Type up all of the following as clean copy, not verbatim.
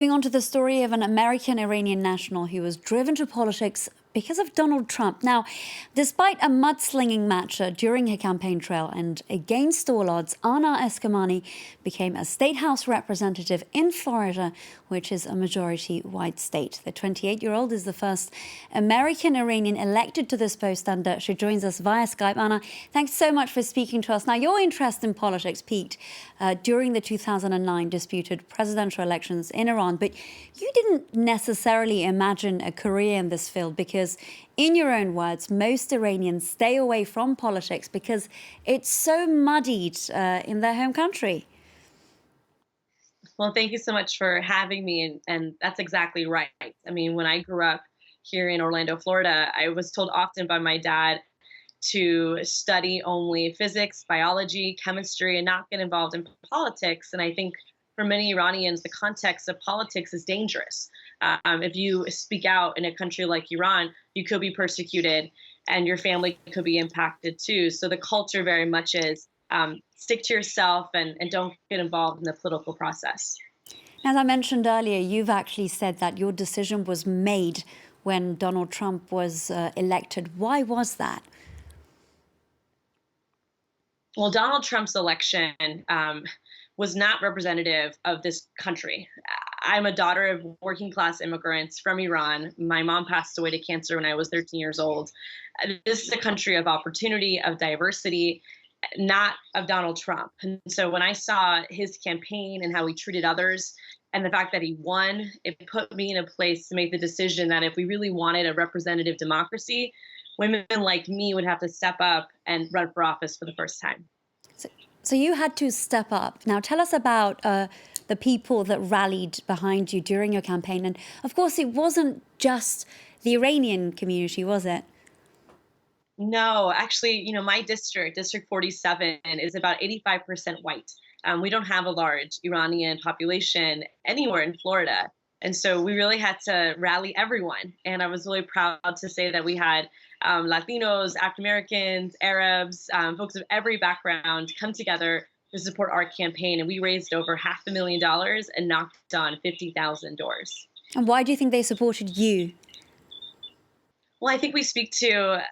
Moving on to the story of an American-Iranian national who was driven to politics because of Donald Trump. Now, despite a mudslinging match during her campaign trail and against all odds, Anna Eskamani became a state house representative in Florida, which is a majority white state. The 28-year-old is the first American-Iranian elected to this post, and she joins us via Skype. Anna, thanks so much for speaking to us. Now, your interest in politics peaked during the 2009 disputed presidential elections in Iran, but you didn't necessarily imagine a career in this field because, in your own words, most Iranians stay away from politics because it's so muddied in their home country. Well, thank you so much for having me. And that's exactly right. I mean, when I grew up here in Orlando, Florida, I was told often by my dad to study only physics, biology, chemistry, and not get involved in politics. And I think for many Iranians, the context of politics is dangerous. If you speak out in a country like Iran, you could be persecuted and your family could be impacted too. So the culture very much is stick to yourself and don't get involved in the political process. As I mentioned earlier, you've actually said that your decision was made when Donald Trump was elected. Why was that? Well, Donald Trump's election was not representative of this country. I'm a daughter of working class immigrants from Iran. My mom passed away to cancer when I was 13 years old. This is a country of opportunity, of diversity, not of Donald Trump. And so when I saw his campaign and how he treated others and the fact that he won, it put me in a place to make the decision that if we really wanted a representative democracy, women like me would have to step up and run for office for the first time. So you had to step up. Now, tell us about the people that rallied behind you during your campaign. And of course, it wasn't just the Iranian community, was it? No, actually, my district, District 47, is about 85% white. We don't have a large Iranian population anywhere in Florida. And so we really had to rally everyone. And I was really proud to say that we had Latinos, African Americans, Arabs, folks of every background come together to support our campaign. And we raised over $500,000 and knocked on 50,000 doors. And why do you think they supported you? Well, I think we speak to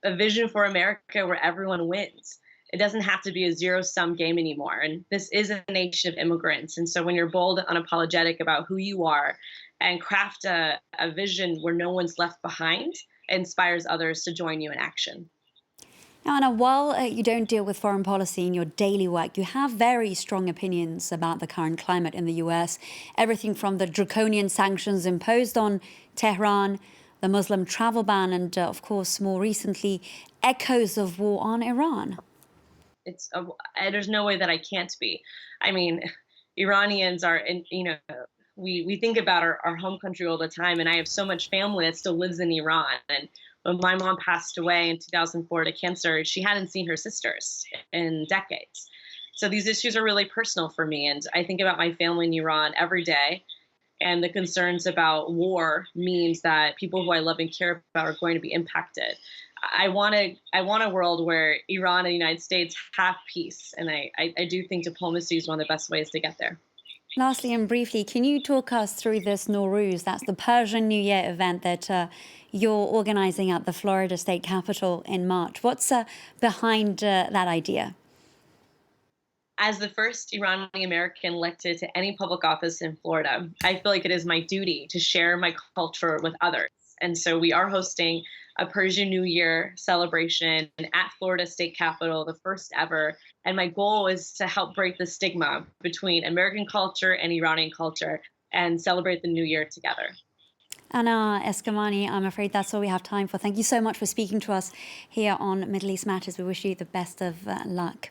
a vision for America where everyone wins. It doesn't have to be a zero-sum game anymore. And this is a nation of immigrants. And so when you're bold and unapologetic about who you are and craft a vision where no one's left behind, it inspires others to join you in action. Now, Anna, while you don't deal with foreign policy in your daily work, you have very strong opinions about the current climate in the US. Everything from the draconian sanctions imposed on Tehran, the Muslim travel ban, and of course, more recently, echoes of war on Iran. There's no way that I can't be. I mean, Iranians are, we think about our home country all the time, and I have so much family that still lives in Iran. And when my mom passed away in 2004 to cancer, she hadn't seen her sisters in decades. So these issues are really personal for me, and I think about my family in Iran every day. And the concerns about war means that people who I love and care about are going to be impacted. I want a world where Iran and the United States have peace, and I do think diplomacy is one of the best ways to get there. Lastly and briefly, can you talk us through this Nowruz? That's the Persian New Year event that you're organizing at the Florida state capitol in March. What's behind that idea? As the first Iranian-American elected to any public office in Florida, I feel like it is my duty to share my culture with others. And so we are hosting a Persian New Year celebration at Florida State Capitol, the first ever. And my goal is to help break the stigma between American culture and Iranian culture and celebrate the New Year together. Anna Eskamani, I'm afraid that's all we have time for. Thank you so much for speaking to us here on Middle East Matters. We wish you the best of luck.